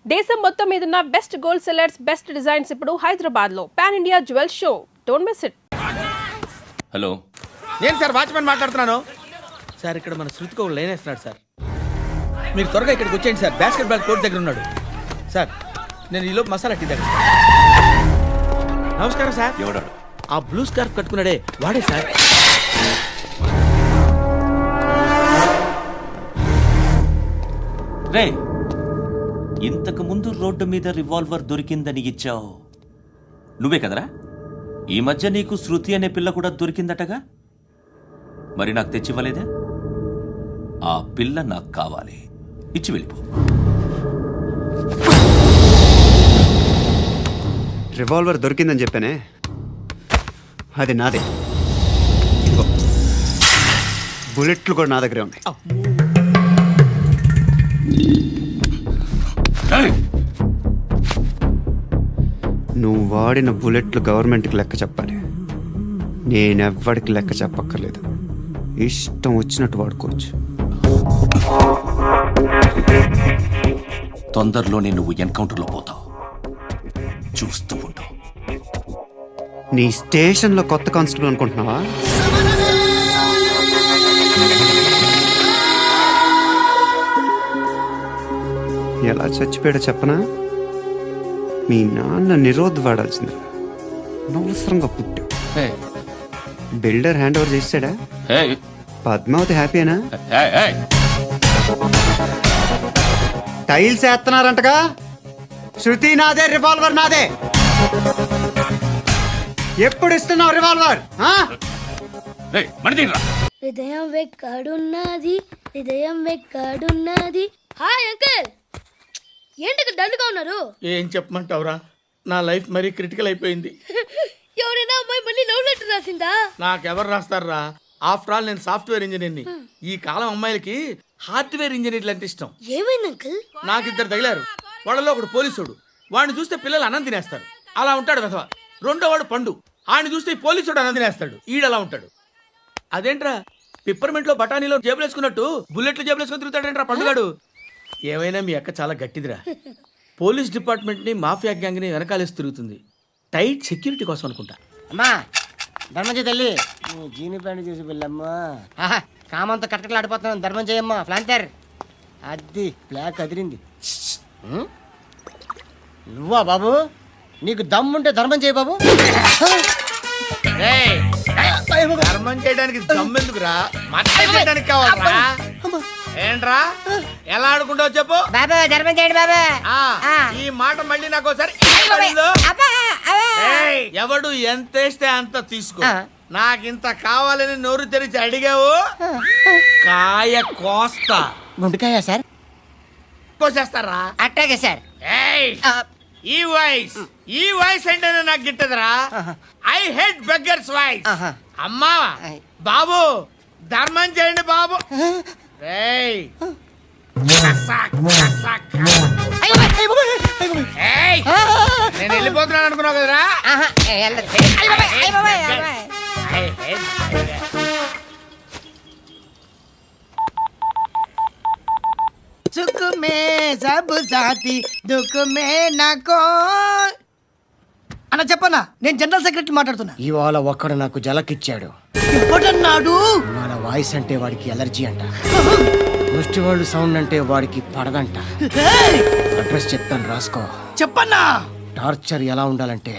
దేశం మొత్తం మీద ఉన్న best gold sellers best designs ఇప్పుడు హైదరాబాద్ లో pan India jewel show. Don't miss it. Hello, నేను సార్ వాచ్మెన్ మాట్లాడుతున్నాను. సార్ ఇక్కడ మన శృతికో లైన్ వేస్తున్నాడు సార్. మీరు త్వరగా ఇక్కడికి వచ్చేయండి సార్. బాస్కెట్ బాల్ కోర్ట్ దగ్గర ఉన్నాడు సార్. నేను ఈలోపు మసాలా టీ దగ్గర. నమస్కారం సార్. ఎవడాడు? ఆ బ్లూ స్కార్ఫ్ కట్టుకున్నాడే వాడే సార్. రే, ఇంతకు ముందు రోడ్డు మీద రివాల్వర్ దొరికిందని ఇచ్చావు నువ్వే కదరా? ఈ మధ్య నీకు శృతి అనే పిల్ల కూడా దొరికిందటగా, మరి నాకు తెచ్చివ్వలేదే? ఆ పిల్ల నాకు కావాలి, ఇచ్చి వెళ్ళిపో. రివాల్వర్ దొరికిందని చెప్పానే, అది నాదే. ఇదిగో, బుల్లెట్లు కూడా నా దగ్గరే ఉన్నాయి. నువ్వు వాడిన బుల్లెట్లు గవర్నమెంట్కి లెక్క చెప్పాలి. నేనెవ్వడికి లెక్క చెప్పక్కర్లేదు. ఇష్టం వచ్చినట్టు వాడుకోవచ్చు. తొందరలోనే నువ్వు ఎన్కౌంటర్లో పోతావు, చూస్తూ ఉంటావు. నీ స్టేషన్లో కొత్త కానిస్టేబుల్ అనుకుంటున్నావా? ఎలా చచ్చిపోయాడో చెప్పనా? మీ నాన్న నిరోధ్ వాడాల్సింది. అనవసరంగా పుట్టావు. బిల్డర్ హ్యాండ్ ఓవర్ చేసాడా? పద్మావతి హ్యాపీనా? టైల్స్ వేస్తున్నారంటగా. శృతి నాదే, రివాల్వర్ నాదే. ఎప్పుడు ఇస్తున్నావు రివాల్వర్? హృదయం వెక్కడున్నది, హృదయం వెక్కడున్నది. హాయ్ అంకుల్, ఏంటి డల్గా ఉన్నారు? ఏం చెప్పమంటావురా, నా లైఫ్ మరీ క్రిటికల్ అయిపోయింది. ఎవరైనా అమ్మాయి మళ్ళీ లవ్ లెటర్ రాసిందా? నాకెవరు రాస్తారా? ఆఫ్టర్ ఆల్ నేను సాఫ్ట్వేర్ ఇంజనీర్ని. ఈ కాలం అమ్మాయిలకి హార్డ్వేర్ ఇంజనీర్లు అంటే ఇష్టం. ఏమైంది అంకుల్? నాకు ఇద్దరు తగిలారు. వాళ్ళలో ఒకడు పోలీసుడు. వాడిని చూస్తే పిల్లలు అన్నం తినేస్తారు, అలా ఉంటాడు వెధవ. రెండో వాడు పండు. ఆయన చూస్తే పోలీసుడు అన్నం తినేస్తాడు, ఈడలా ఉంటాడు. అదేంట్రా, పిప్పర్మెంట్ లో బఠానీలో జేబులు వేసుకున్నట్టు బుల్లెట్లు జేబులు వేసుకుని తిరుగుతాడేంట్రా పండుగాడు. ఏమైనా మీ అక్క చాలా గట్టిదిరా. పోలీస్ డిపార్ట్మెంట్ ని మాఫియా గ్యాంగ్ ని వెనకాలేసి తిరుగుతుంది. టైట్ సెక్యూరిటీ కోసం అనుకుంటా. అమ్మా ధర్మం తల్లి, జీని ప్యాంట్ చూసి వెళ్ళమ్మా. కామంతో కట్టకలు ఆడిపోతున్నాను, ధర్మం చేయమ్మా. ఫ్లాంతర్ అది బ్లాక్ అదిరింది. నువ్వా బాబు? నీకు దమ్ముంటే ధర్మం చేయ బాబు. ధర్మం చేయడానికి దమ్మెందుకురా, చేయడానికి కావాలరా. ఏంట్రా ఎలా ఆడుకుంటావు చెప్పు బాబా. ధర్మం చేయండి బాబా. ఈ మాట మళ్ళీ నాకు ఒకసారి. ఎవడు ఎంత వేస్తే అంత తీసుకో. నాకింత కావాలని నోరు తెరిచి అడిగావు, కాయ కోస్తా. గుండెకాయ సార్? కోసేస్తారా? అట్టాగే సార్. ఈ వాయిస్ అంటేనే నాకు గిట్టదురా. I hate beggars voice. అమ్మా బాబు, ధర్మం చేయండి బాబు. నేను వెళ్ళిపోతున్నాను అనుకున్నావు కదరా. సుఖ మే సబ్ సాథీ దుఃఖ మే నాకో. అన్న చెప్పన్నా, నేను జనరల్ సెక్రటరీ మాట్లాడుతున్నా. ఇవాళ ఒక్కడు నాకు జలకిచ్చాడు. ఇవ్వడన్నాడు. మన వాయిస్ అంటే వాడికి ఎలర్జీ అంట. ముష్టి వాళ్ళు సౌండ్ అంటే వాడికి పడదంట. అడ్రస్ చెప్తాను, రాసుకో. చెప్పన్నా. టార్చర్ ఎలా ఉండాలంటే,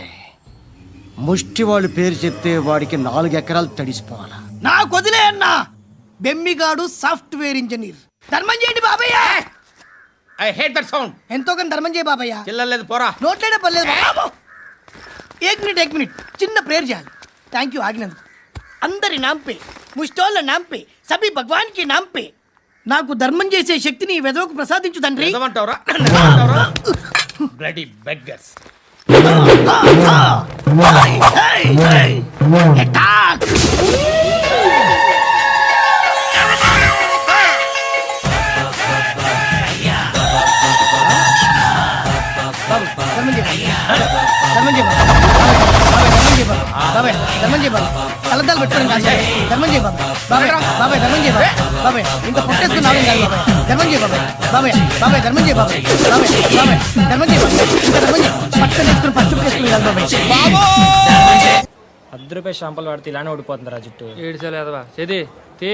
ముష్టి వాళ్ళు పేరు చెప్తే వాడికి 4 ఎకరాలు తడిసిపోవాలా. నాకు వదిలే అన్నా. బెమ్మిగాడు సాఫ్ట్వేర్ ఇంజనీర్. ధర్మం చేయండి బాబయ్య. I hate that sound. ఎంతో కానీ ధర్మం చేయ బాబయ్య. చిల్లలేదు పోరా. నోట్లేనే పర్లేదు బాబు. ఏక్ మినిట్ చిన్న ప్రేయర్ చేయాలి. థ్యాంక్ యూ ఆగినందుకు. అందరి నాంపే, ముష్టోళ్ళ నాంపే, సభి భగవాన్ కి నాంపే నాకు ధర్మం చేసే శక్తిని ఈ వెదవకు ప్రసాదించు తండ్రి. Bloody beggars. ధర్మం చేయ బాబాయ్ ధర్మం చేయి బాబాయ్ కలద్దాలు పెట్టుకోండి కాదు సార్ ధర్మం చేయి బాబాయ్ బాబాయ్ బాబాయ్ ధర్మం చేయి బాబాయ్ బాబాయ్ ఇంత పుట్టేసుకున్నావు కాదు బాబాయ్ ధర్మం చేయి బాబాయ్ బాబాయ్ బాబాయ్ ధర్మం చేయి బాబాయ్ బాబాయ్ బాబాయ్ ధర్మం చేయి బాబాయ్ ఇంకా ధర్మం చేయి పట్టుకొని వేసుకుని పచ్చి వేసుకుని కాదు బాబాయ్ ₹10 షాంపులు వాడితే ఇలానే ఓడిపోతుందిరా జుట్టు ఏడ్చలే అదవా చేది తీ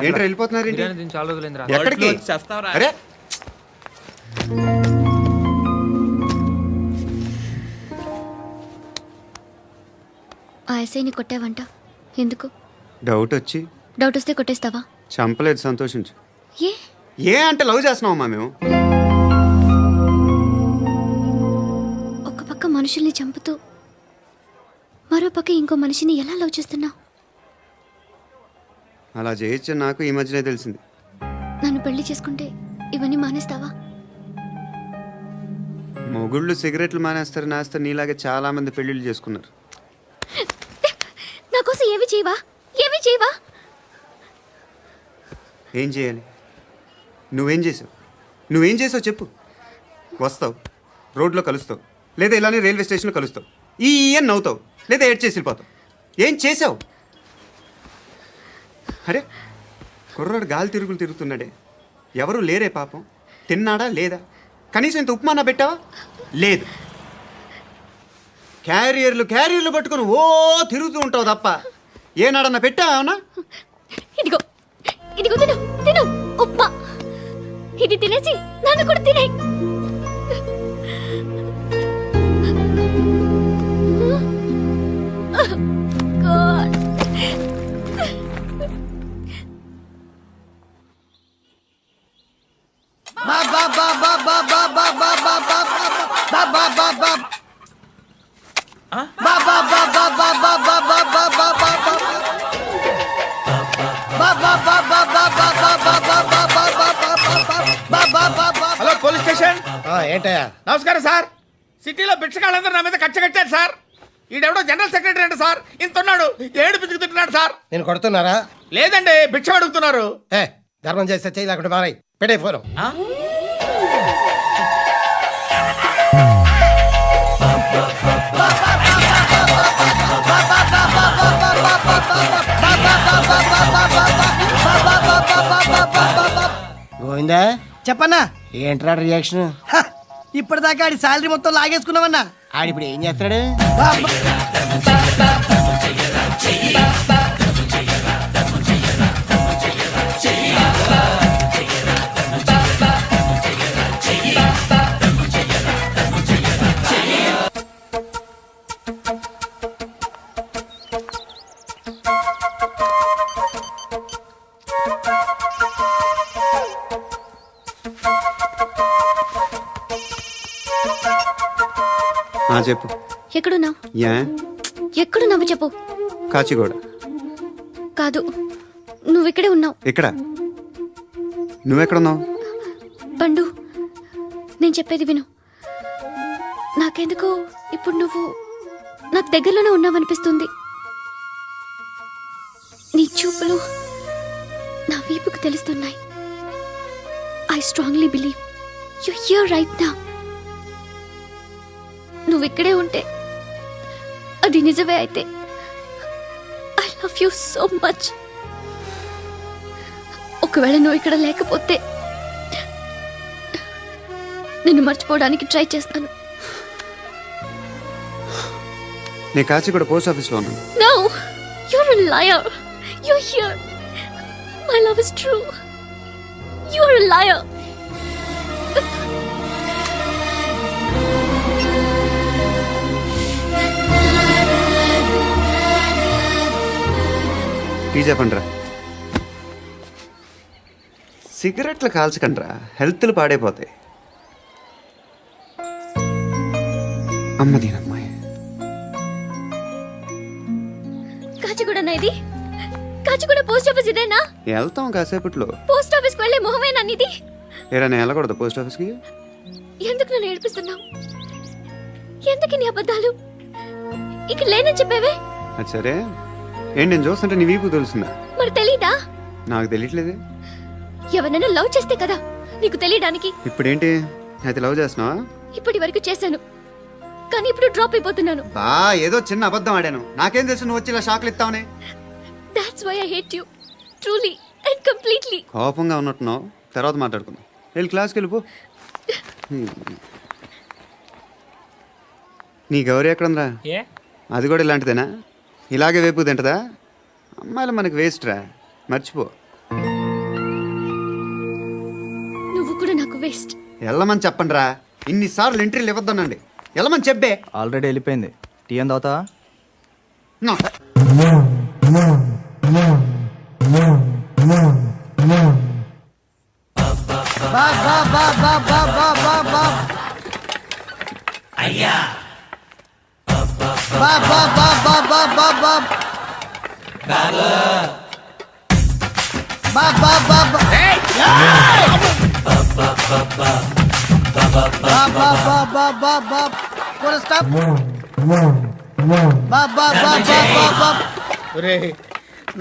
ఏంటి వెళ్ళిపోతున్నారు ఏంటి? బిర్యానీ తిని చాలా రోజులైందిరా ఎక్కడికి అరే ఆ ఎస్ఐని కొట్టావంట ఎందుకు? డౌట్ వచ్చి డౌట్ వస్తే కొట్టేస్తావా? చంపలేదు, సంతోషించు. ఏ ఏ అంటే లవ్ చేస్తున్నావమ్మా మేము. ఒక పక్క మనుషుల్ని చంపుతూ మరో పక్క ఇంకో మనిషిని ఎలా లవ్ చేస్తున్నావు? అలా చేయొచ్చు నాకు ఈ మధ్యనే తెలిసింది. నన్ను పెళ్లి చేసుకుంటే ఇవన్నీ మానేస్తావా? మొగుళ్ళు సిగరెట్లు మానేస్తారు, నాస్తారు. నీలాగే చాలా మంది పెళ్లిళ్ళు చేసుకున్నారు. నా కోసం ఏమి చేయవా? ఏమి చేయవా? ఏం చేయాలి? నువ్వేం చేసావు? నువ్వేం చేసావు చెప్పు. వస్తావు, రోడ్లో కలుస్తావు, లేదా ఇలానే రైల్వే స్టేషన్లో కలుస్తావు. ఈ అని నవ్వుతావు, లేదా ఏడ్ చేసి వెళ్ళిపోతావు. ఏం చేసావు? అరే కుర్రాడు గాలి తిరుగులు తిరుగుతున్నాడే, ఎవరు లేరే పాపం. తిన్నాడా లేదా? కనీసం ఇంత ఉప్మానా పెట్టావా? లేదు. క్యారియర్లు పట్టుకొని ఓ తిరుగుతూ ఉంటావు తప్ప ఏనాడన్నా పెట్టావా? ఇదిగో ఇదిగో తిను తిను ఉప్మా. ఇది తినేసి నన్ను కూడా తినే. Hello police station. ఏంటయ్యా? నమస్కారం సార్. సిటీలో భిక్షకాళ్ళందరూ నా మీద కచ్చ కట్టారు సార్. ఈడెవడో జనరల్ సెక్రటరీ అంట సార్. ఇంత ఉన్నాడు, ఏడు పిచ్చుకు తింటున్నాడు సార్. నేను కొడుతున్నారా? లేదండి, భిక్ష అడుగుతున్నారు. ధర్మం చేస్తే చెయ్యి లేకుండా మారాయి పెట్టే ఫోన్. గోవిందా చెప్పన్నా ఏంట్రా రియాక్షన్? హ, ఇప్పటిదాకా ఆడి శాలరీ మొత్తం లాగేసుకున్నావన్నా. ఆడిప్పుడు ఏం చేస్తాడు? చెప్పు. ఎక్కడున్నావు? యా ఎక్కడున్నావు చెప్పు. కాచిగూడ. కాదు, నువ్వు ఇక్కడే ఉన్నావు. ఇక్కడ నువ్వెక్కడున్నావు? పండు, నేను చెప్పేది విను. నాకెందుకు ఇప్పుడు నువ్వు నాకు దగ్గరలోనే ఉన్నావనిపిస్తుంది. నీ చూపులు నా వీపుకు తెలుస్తున్నాయి. I strongly believe you here right now. నువ్వు ఇక్కడే ఉంటే అది నిజమే అయితే I love you so much. ఒకవేళ నువ్వు ఇక్కడ లేకపోతే నిన్ను మర్చిపోవడానికి ట్రై చేస్తాను. నేను కాచిగూడ పోస్ట్ ఆఫీస్లో ఉన్నాను. No, you're a liar. You're here. My love is true. You're a liar. Tea చెప్పండి రా. సిగరెట్లు కాల్చకండ్రా, హెల్త్లు పాడైపోతాయి. అమ్మదీనమ్మాయి. కాచిగూడనా ఇది? కాచిగూడ పోస్ట్ ఆఫీస్ ఇదేనా? వెళ్తాం కాసేపట్లో. పోస్ట్ ఆఫీస్కి వెళ్ళే మొహమేనా నీది? ఏరా నేను వెళ్ళకూడదు పోస్ట్ ఆఫీస్కి? ఎందుకు నన్ను ఏడిపిస్తున్నావు? ఎందుకు నీ అబద్ధాలు? ఇక్కడ లేనని చెప్పేవే. అది సరే, ఏంటి నేను చూస్తుంటే నీ వీపు తెలుస్తుందా? మరి తెలీదా? నాకు తెలియట్లేదే. ఎవరైనా లవ్ చేస్తే కదా నీకు తెలియడానికి. ఇప్పుడేంటి అయితే లవ్ చేస్తున్నావా? ఇప్పటి వరకు చేశాను, కానీ ఇప్పుడు డ్రాప్ అయిపోతున్నాను. ఏదో చిన్న అబద్ధం ఆడాను. నాకేం తెలుసు నువ్వు వచ్చి ఇలా షాక్లు ఇస్తావని. That's why I hate you truly and completely. కోపంగా ఉన్నట్టున్నావు, తర్వాత మాట్లాడుకుందాం. వెళ్ళి క్లాస్కి వెళ్ళిపో. నీ గౌరీ ఎక్కడుందిరా? ఏ అది కూడా ఇలాంటిదేనా? ఇలాగే వేపు తింటదా? అమ్మాయిలు మనకి వేస్ట్ రా, మర్చిపో. నువ్వు కూడా నాకు వేస్ట్. వెళ్ళమని చెప్పండి రా. ఇన్నిసార్లు ఎంట్రీలు ఇవ్వద్దనండి. వెళ్ళమని చెప్పే. ఆల్రెడీ వెళ్ళిపోయింది. టీ ఏం తాగుతావా? నో. ఒరే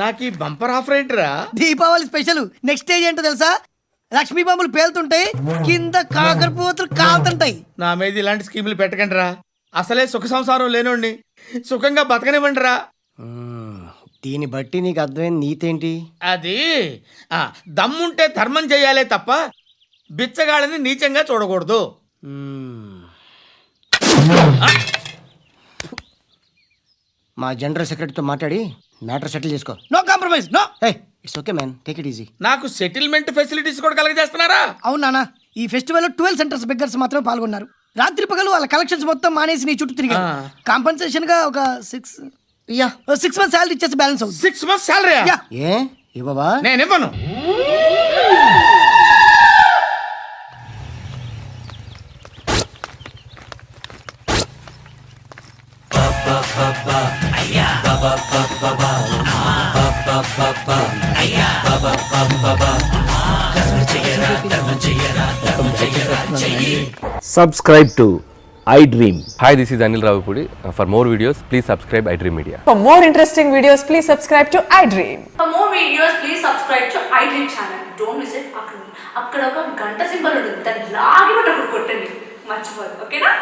నాకు ఈ బంపర్ ఆఫర్ ఏంటిరా? దీపావళి స్పెషల్. నెక్స్ట్ స్టేజ్ ఏంటో తెలుసా? లక్ష్మీ బాంబులు పేలుతుంటాయి, కింద కాకరపువ్వుతులు కాలుతుంటాయి. నా మీద ఇలాంటి స్కీములు పెట్టకండి రా. అసలే సుఖ సంసారం లేనోడిని సుఖంగా బతకనివ్వండి రా. దీన్ని బట్టి నీకు అర్థమైన నీతేంటి? అది దమ్ముంటే ధర్మం చేయాలే తప్ప బిచ్చగాళ్ళని నీచంగా చూడకూడదు. మా జనరల్ సెక్రటరీతో మాట్లాడి మ్యాటర్ సెటిల్ చేసుకో. No compromise, no. It's okay man, take it easy. నాకు సెటిల్మెంట్ ఫెసిలిటీస్ కూడా కలగజేస్తున్నారా? అవును నాన్న, ఈ ఫెస్టివల్ 12 సెంటర్స్ బెగ్గర్స్ మాత్రమే పాల్గొన్నారు. రాత్రి పగలు వాళ్ళ కలెక్షన్స్ మొత్తం మానేసి నీ చుట్టూ తిరిగారు. కాంపన్సేషన్ గా ఒక 6 మంత్స్ శాలరీ ఇచ్చేసి బ్యాలెన్స్ అవుతుంది. 6 months శాలరీ? ఏ ఇవ్వవా? నేను ఇవ్వను. Subscribe to iDream. Hi, this is Anil Ravipudi. For more videos, please subscribe iDream Media. For more interesting videos, please subscribe to iDream. For more videos, please subscribe to iDream channel. Don't miss it. అక్కడ ఒక గంట symbol ఉంటుంది, దాన్ని లాగి కొట్టండి, మర్చిపోదు. ఓకేనా?